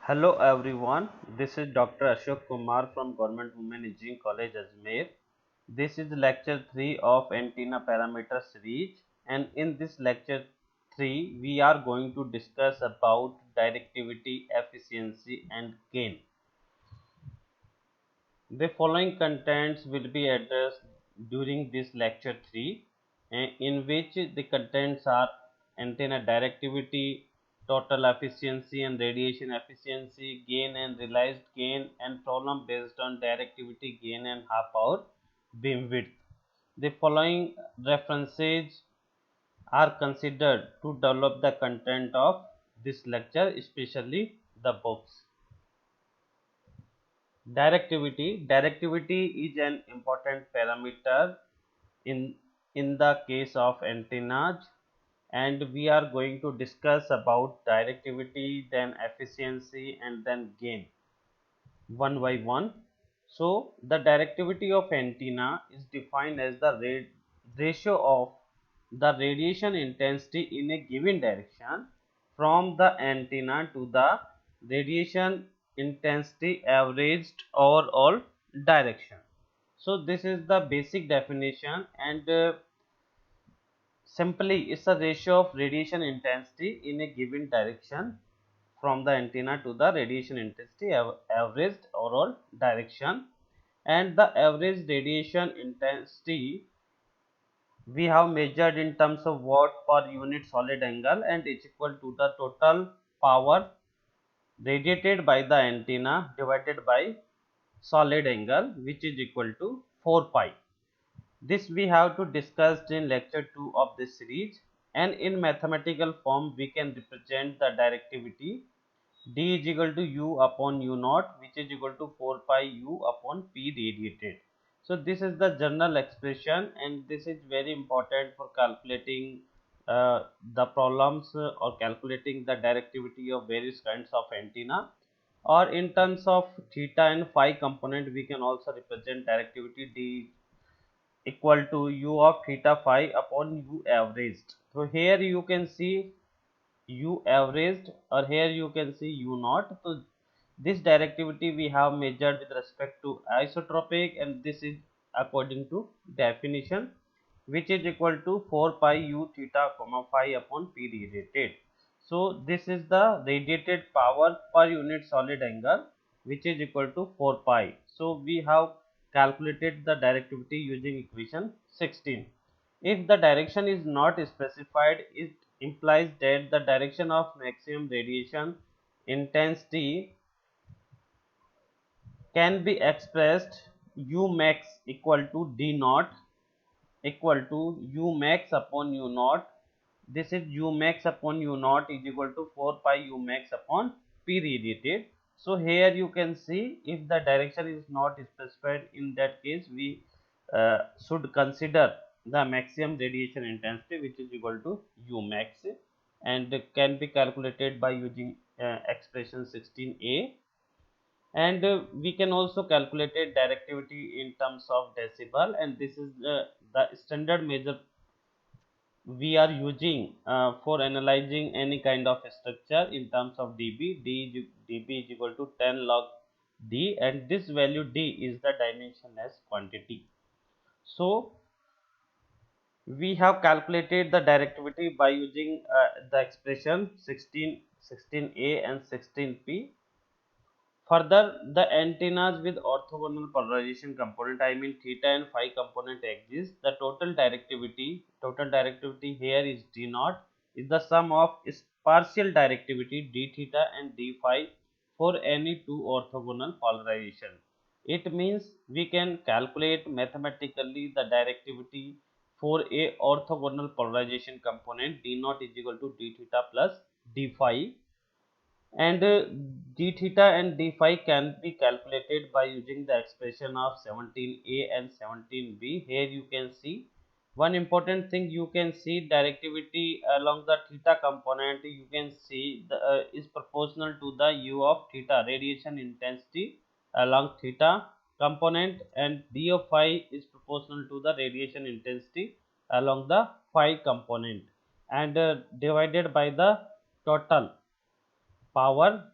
Hello everyone, this is Dr. Ashok Kumar from Government Women Engineering College Ajmer. This is lecture 3 of antenna parameter series, and in this lecture 3 we are going to discuss about directivity, efficiency and gain. The following contents will be addressed during this lecture 3, in which the contents are antenna directivity, total efficiency and radiation efficiency, gain and realized gain, and problem based on directivity, gain and half power beam width. The following references are considered to develop the content of this lecture, especially the books. Directivity is an important parameter in the case of antennas, and we are going to discuss about directivity, then efficiency and then gain one by one. So the directivity of antenna is defined as the ratio of the radiation intensity in a given direction from the antenna to the radiation intensity averaged over all direction. So this is the basic definition, and simply it's a ratio of radiation intensity in a given direction from the antenna to the radiation intensity averaged overall direction. And the average radiation intensity we have measured in terms of watt per unit solid angle, and is equal to the total power radiated by the antenna divided by solid angle, which is equal to 4 pi. This we have to discuss in lecture 2 of this series, and in mathematical form we can represent the directivity D is equal to U upon U naught, which is equal to 4 pi U upon P radiated. So this is the general expression, and this is very important for calculating the problems or calculating the directivity of various kinds of antenna. Or in terms of theta and phi component, we can also represent directivity D equal to U of theta phi upon U averaged. So here you can see U averaged, or here you can see U naught. So this directivity we have measured with respect to isotropic, and this is according to definition, which is equal to 4 pi U theta comma phi upon P radiated. So this is the radiated power per unit solid angle, which is equal to 4 pi. So we have calculated the directivity using equation 16. If the direction is not specified, it implies that the direction of maximum radiation intensity can be expressed U max equal to D naught equal to U max upon U naught. This is U max upon U naught is equal to 4 pi U max upon P radiated. So here you can see, if the direction is not specified, in that case we should consider the maximum radiation intensity, which is equal to U max, and can be calculated by using expression 16a. And we can also calculate directivity in terms of decibel, and this is the standard measure we are using for analyzing any kind of structure in terms of dB. dB is equal to 10 log D, and this value D is the dimensionless quantity. So we have calculated the directivity by using the expression 16a and 16p. Further, the antennas with orthogonal polarization component, I mean theta and phi component, exist. The total directivity here is D naught, is the sum of its partial directivity d theta and d phi for any two orthogonal polarization. It means we can calculate mathematically the directivity for a orthogonal polarization component. D naught is equal to d theta plus d phi, and d theta and d phi can be calculated by using the expression of 17a and 17b. Here you can see one important thing. You can see directivity along the theta component, you can see the is proportional to the u of theta, radiation intensity along theta component, and d of phi is proportional to the radiation intensity along the phi component, and divided by the total power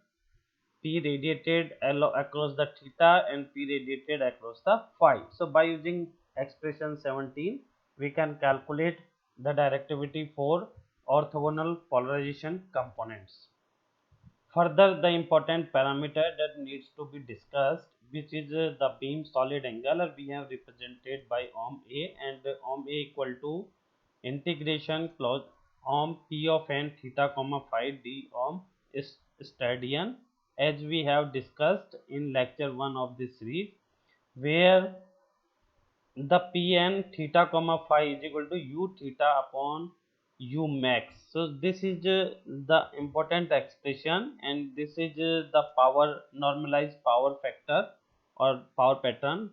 P radiated across the theta and P radiated across the phi. So by using expression 17, we can calculate the directivity for orthogonal polarization components. Further, the important parameter that needs to be discussed, which is the beam solid angle, we have represented by ohm A, and ohm A equal to integration clause ohm P of n theta comma phi d ohm is stadian, as we have discussed in lecture 1 of this series, where the Pn theta comma phi is equal to u theta upon u max. So this is the important expression, and this is the power normalized power factor or power pattern,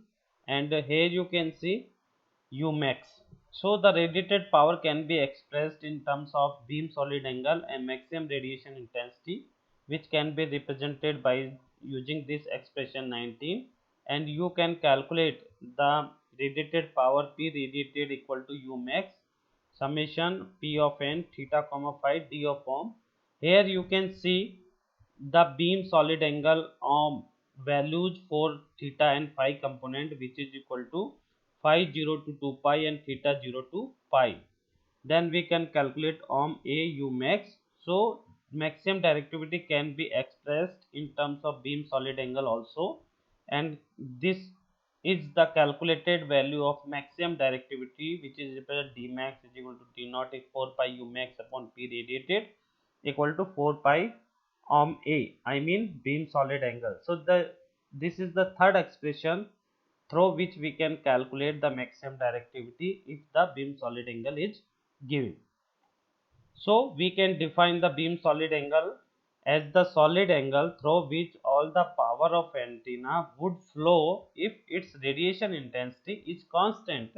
and here you can see u max. So the radiated power can be expressed in terms of beam solid angle and maximum radiation intensity, which can be represented by using this expression 19, and you can calculate the radiated power P radiated equal to U max summation P of n theta comma phi d of ohm. Here you can see the beam solid angle values for theta and phi component, which is equal to phi 0 to 2 pi and theta 0 to pi. Then we can calculate ohm A U max. So maximum directivity can be expressed in terms of beam solid angle also, and this is the calculated value of maximum directivity, which is represented d max is equal to d naught is 4 pi U max upon P radiated equal to 4 pi ohm A, I mean beam solid angle. So this is the third expression through which we can calculate the maximum directivity if the beam solid angle is given. So we can define the beam solid angle as the solid angle through which all the power of antenna would flow if its radiation intensity is constant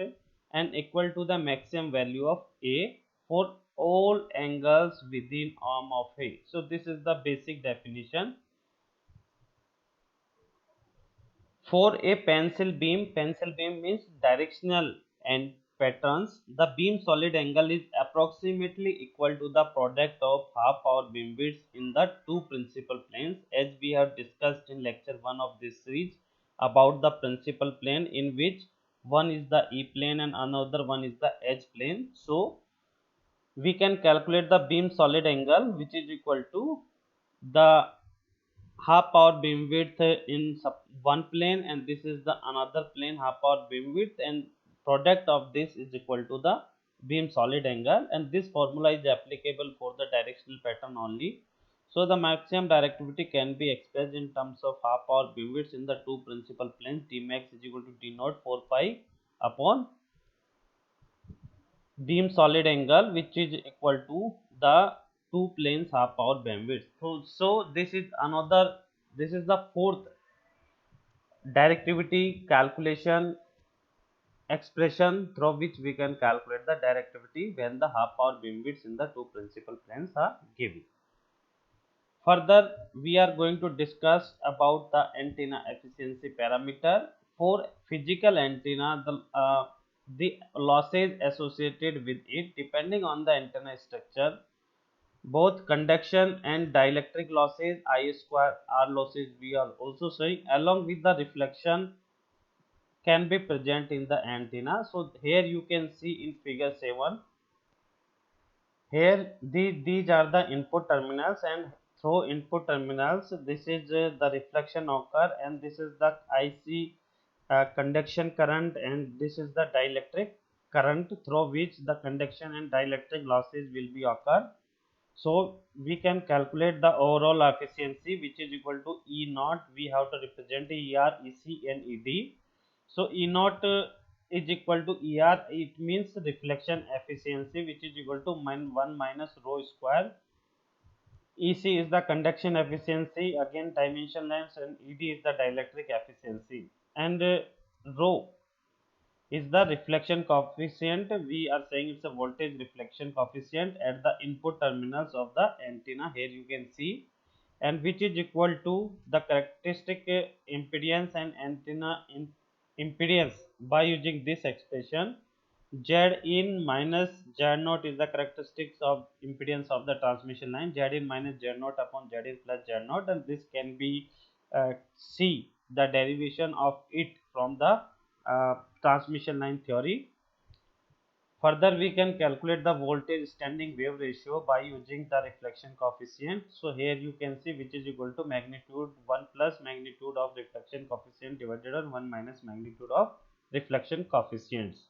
and equal to the maximum value of A for all angles within arm of A. So this is the basic definition. For a pencil beam means directional and patterns. The beam solid angle is approximately equal to the product of half power beamwidths in the two principal planes, as we have discussed in lecture 1 of this series about the principal plane, in which one is the E plane and another one is the H plane. So we can calculate the beam solid angle, which is equal to the half power beamwidth in one plane, and this is the another plane half power beamwidth, and product of this is equal to the beam solid angle, and this formula is applicable for the directional pattern only. So the maximum directivity can be expressed in terms of half power beamwidths in the two principal planes. D max is equal to d naught 4 pi upon beam solid angle, which is equal to the two planes half power bandwidth. So this is the fourth directivity calculation expression through which we can calculate the directivity when the half power beamwidths in the two principal planes are given. Further, we are going to discuss about the antenna efficiency parameter. For physical antenna, the losses associated with it depending on the antenna structure, both conduction and dielectric losses, I square R losses we are also showing, along with the reflection can be present in the antenna. So here you can see in figure 7. Here these are the input terminals, and through input terminals this is the reflection occur, and this is the IC conduction current, and this is the dielectric current through which the conduction and dielectric losses will be occur. So we can calculate the overall efficiency, which is equal to E naught. We have to represent ER, EC and ED. So E naught is equal to ER. It means reflection efficiency, which is equal to 1 minus rho square. EC is the conduction efficiency, again dimension length, and ED is the dielectric efficiency. And rho is the reflection coefficient. We are saying it's a voltage reflection coefficient at the input terminals of the antenna. Here you can see, and which is equal to the characteristic impedance and antenna impedance by using this expression. Z in minus Z naught is the characteristics of impedance of the transmission line. Z in minus Z naught upon Z in plus Z naught, and this can be see the derivation of it from the transmission line theory. Further, we can calculate the voltage standing wave ratio by using the reflection coefficient. So here you can see which is equal to magnitude 1 plus magnitude of reflection coefficient divided on 1 minus magnitude of reflection coefficients.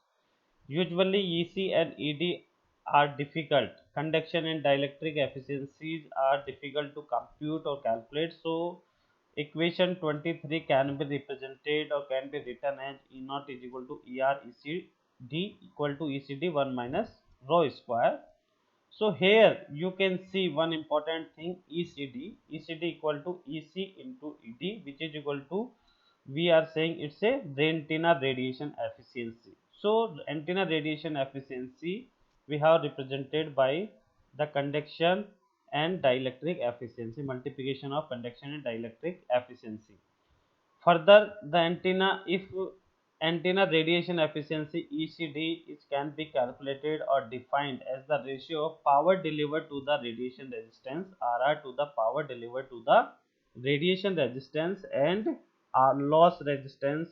Usually EC and ED are difficult. Conduction and dielectric efficiencies are difficult to compute or calculate. So equation 23 can be represented or can be written as E naught is equal to ER ECD equal to ECD 1 minus rho square. So here you can see one important thing, ECD equal to EC into ED, which is equal to, we are saying it's a antenna radiation efficiency. So antenna radiation efficiency we have represented by the conduction and dielectric efficiency, multiplication of conduction and dielectric efficiency. Further, the antenna, if antenna radiation efficiency ECD is can be calculated or defined as the ratio of power delivered to the radiation resistance RR to the power delivered to the radiation resistance and loss resistance,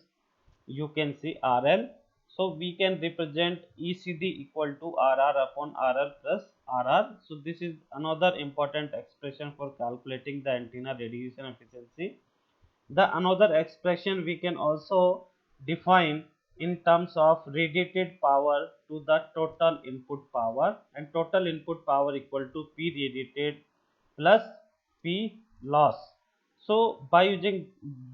you can see RL. So we can represent ECD equal to RR upon RL plus RR. So this is another important expression for calculating the antenna radiation efficiency. The another expression we can also define in terms of radiated power to the total input power, and total input power equal to P radiated plus P loss. So by using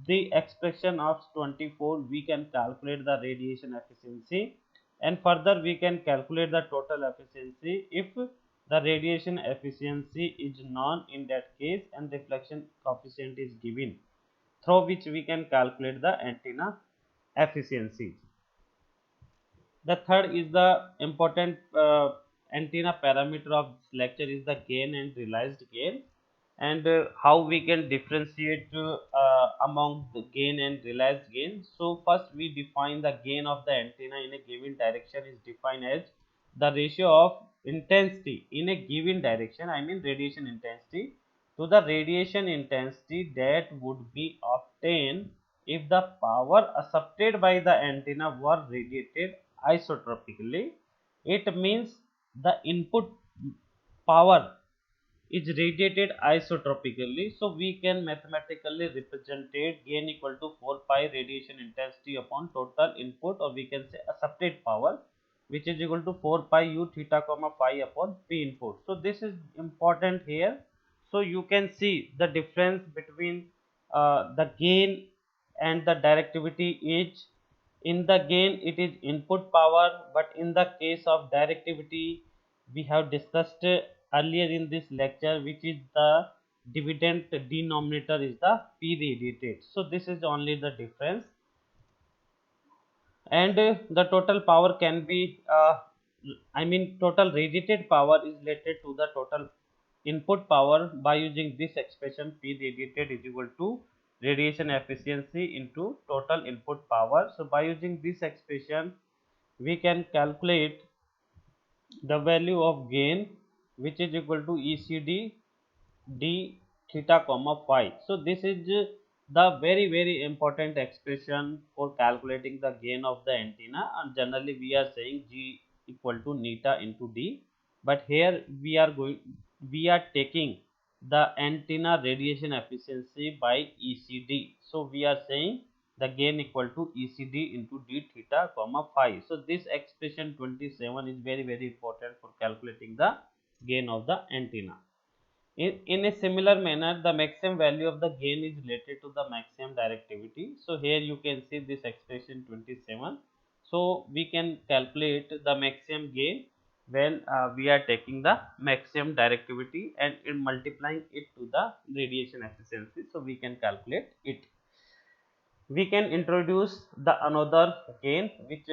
the expression of 24 we can calculate the radiation efficiency, and further we can calculate the total efficiency if the radiation efficiency is known in that case and reflection coefficient is given, through which we can calculate the antenna efficiency. The third is the important antenna parameter of this lecture is the gain and realized gain, and how we can differentiate among the gain and realized gain. So first we define the gain of the antenna in a given direction is defined as the ratio of intensity in a given direction, I mean radiation intensity, to the radiation intensity that would be obtained if the power accepted by the antenna were radiated isotropically. It means the input power is radiated isotropically. So we can mathematically represent it gain equal to 4 pi radiation intensity upon total input, or we can say accepted power, which is equal to 4 pi u theta comma phi upon p input. So this is important here. So you can see the difference between the gain and the directivity is, in the gain it is input power, but in the case of directivity we have discussed earlier in this lecture, which is the dividend denominator is the P radiated. So this is only the difference, and the total power can be I mean total radiated power is related to the total input power by using this expression P radiated is equal to radiation efficiency into total input power. So by using this expression we can calculate the value of gain, which is equal to ECD d theta comma phi. So this is the very important expression for calculating the gain of the antenna, and generally we are saying G equal to neta into D, but here we are taking the antenna radiation efficiency by ECD. So we are saying the gain equal to ECD into d theta comma phi. So this expression 27 is very important for calculating the gain of the antenna. In a similar manner, the maximum value of the gain is related to the maximum directivity. So here you can see this expression 27. So we can calculate the maximum gain when we are taking the maximum directivity and in multiplying it to the radiation efficiency. So we can calculate it. We can introduce the another gain which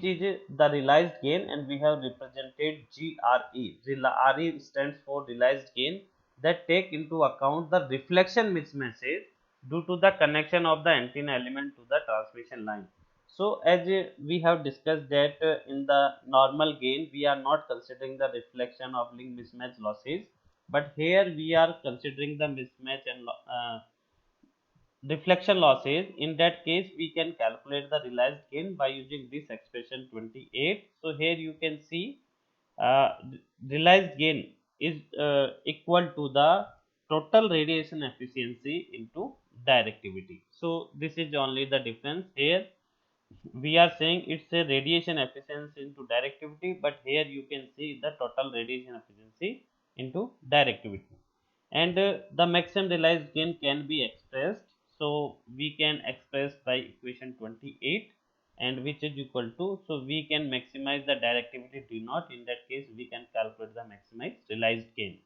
is the realized gain, and we have represented GRE. RE stands for realized gain, that take into account the reflection mismatches due to the connection of the antenna element to the transmission line. So as we have discussed that in the normal gain we are not considering the reflection of link mismatch losses, but here we are considering the mismatch and reflection losses. In that case we can calculate the realized gain by using this expression 28. So here you can see uh, realized gain is equal to the total radiation efficiency into directivity. So this is only the difference. Here we are saying it's a radiation efficiency into directivity, but here you can see the total radiation efficiency into directivity. And the maximum realized gain can be expressed, so we can express by equation 28, and which is equal to, so we can maximize the directivity d naught. In that case we can calculate the maximized realized gain.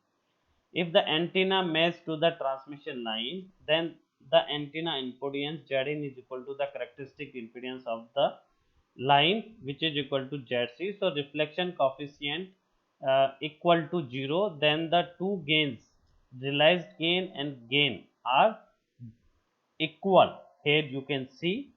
If the antenna matches to the transmission line, then the antenna impedance Zin is equal to the characteristic impedance of the line, which is equal to Zc. So reflection coefficient equal to 0, then the two gains, realized gain and gain, are equal. Here you can see,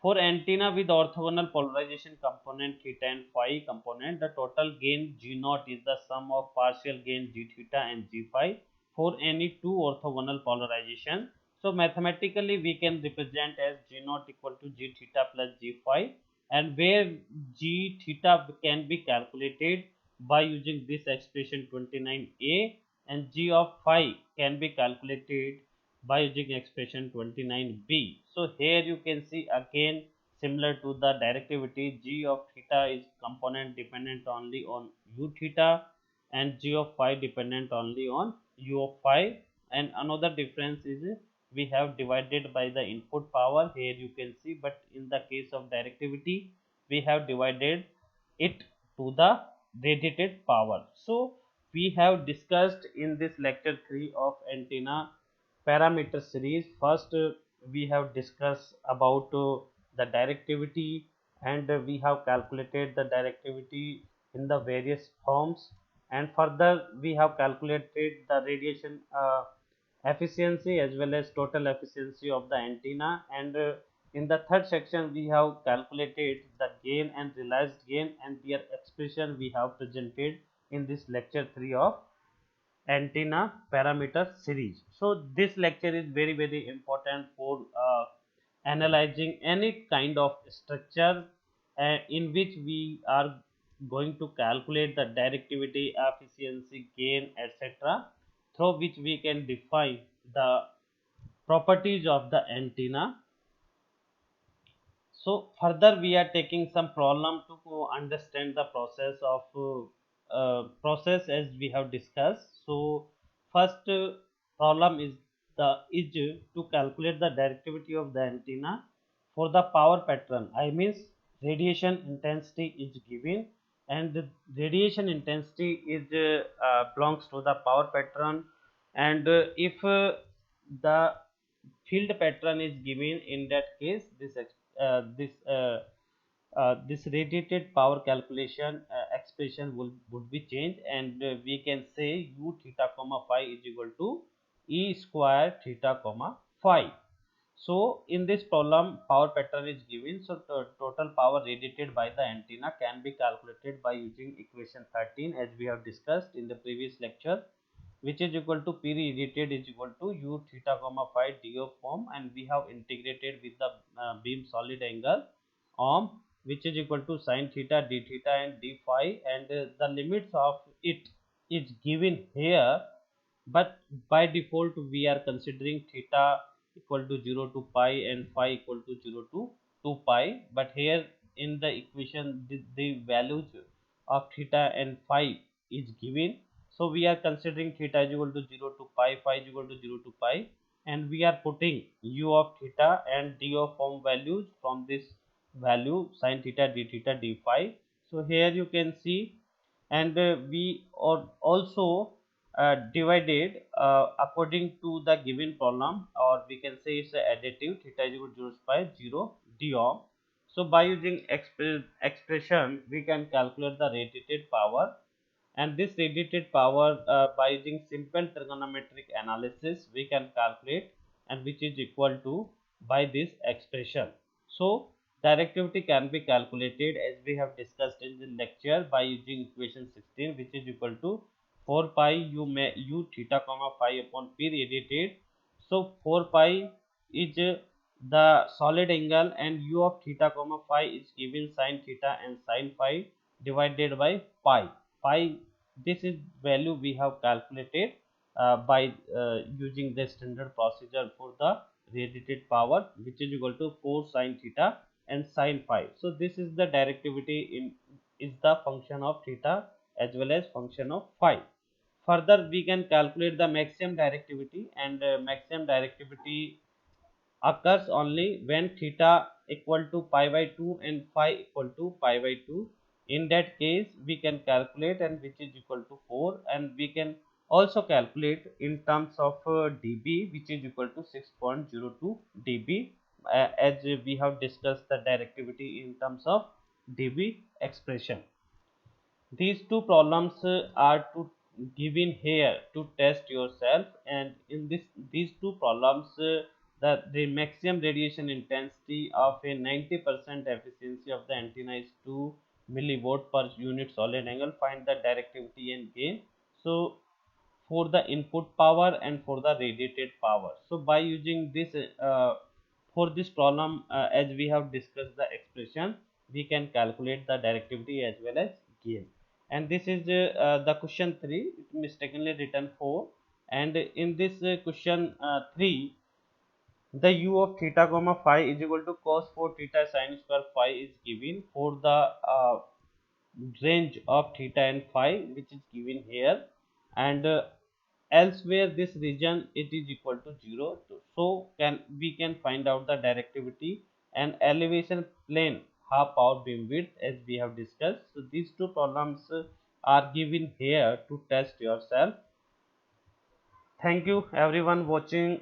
for antenna with orthogonal polarization component theta and phi component, the total gain G naught is the sum of partial gain G theta and G phi for any two orthogonal polarization. So mathematically we can represent as G naught equal to G theta plus G phi, and where G theta can be calculated by using this expression 29a, and G of phi can be calculated by using expression 29b. So here you can see again, similar to the directivity, G of theta is component dependent only on U theta, and G of phi dependent only on U of phi. And another difference is we have divided by the input power. Here you can see, but in the case of directivity we have divided it to the radiated power. So we have discussed in this lecture 3 of antenna parameter series. First we have discussed about the directivity, and we have calculated the directivity in the various forms, and further we have calculated the radiation efficiency as well as total efficiency of the antenna. And in the third section we have calculated the gain and realized gain, and their expression we have presented in this lecture 3 of antenna parameter series. So this lecture is very important for analyzing any kind of structure in which we are going to calculate the directivity, efficiency, gain, etc., through which we can define the properties of the antenna. So further we are taking some problem to understand the process of process as we have discussed. So first problem is to calculate the directivity of the antenna for the power pattern. I means radiation intensity is given, and the radiation intensity is belongs to the power pattern. And if the field pattern is given, in that case this radiated power calculation expression would be changed, and we can say u theta comma phi is equal to e square theta comma phi. So in this problem power pattern is given, so total power radiated by the antenna can be calculated by using equation 13 as we have discussed in the previous lecture, which is equal to P radiated is equal to u theta comma phi d of form, and we have integrated with the beam solid angle arm, which is equal to sin theta d theta and d phi, and the limits of it is given here, but by default we are considering theta equal to 0 to pi and phi equal to 0 to 2 pi, but here in the equation the values of theta and phi is given. So we are considering theta is equal to 0 to pi, phi is equal to 0 to pi, and we are putting u of theta and d of form values from this value sin theta d theta d phi. So here you can see, and we are also divided according to the given problem, or we can say it's a additive theta is equal to 0 pi 0 d ohm. So by using expression we can calculate the radiated power, and this radiated power by using simple trigonometric analysis we can calculate, and which is equal to by this expression. So Directivity can be calculated as we have discussed in the lecture by using equation 16, which is equal to 4 pi u theta comma phi upon p radiated. So 4 pi is the solid angle and u of theta comma phi is given sin theta and sin phi divided by pi. Pi, this is value we have calculated by using the standard procedure for the radiated power, which is equal to 4 sin theta and sin phi. So this is the directivity in is the function of theta as well as function of phi. Further, we can calculate the maximum directivity, and maximum directivity occurs only when theta equal to pi by 2 and phi equal to pi by 2. In that case, we can calculate, and which is equal to 4, and we can also calculate in terms of dB, which is equal to 6.02 dB, as we have discussed the directivity in terms of dB expression. These two problems are to given here to test yourself, and in these two problems, the maximum radiation intensity of a 90% efficiency of the antenna is 2 milliwatt per unit solid angle. Find the directivity and gain. So for the input power and for the radiated power. So by using this for this problem, as we have discussed the expression, we can calculate the directivity as well as gain. And this is the question 3, it mistakenly written 4, and in this question 3, the u of theta comma phi is equal to cos 4 theta sin square phi is given for the range of theta and phi, which is given here, and elsewhere this region it is equal to 0. So can we can find out the directivity and elevation plane half power beam width as we have discussed. So these two problems are given here to test yourself. Thank you everyone watching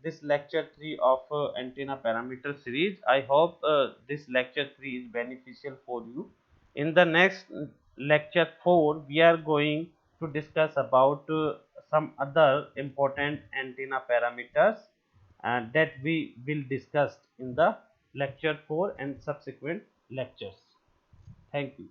this lecture 3 of antenna parameter series. I hope this lecture 3 is beneficial for you. In the next lecture 4, we are going to discuss about some other important antenna parameters that we will discuss in the lecture 4 and subsequent lectures. Thank you.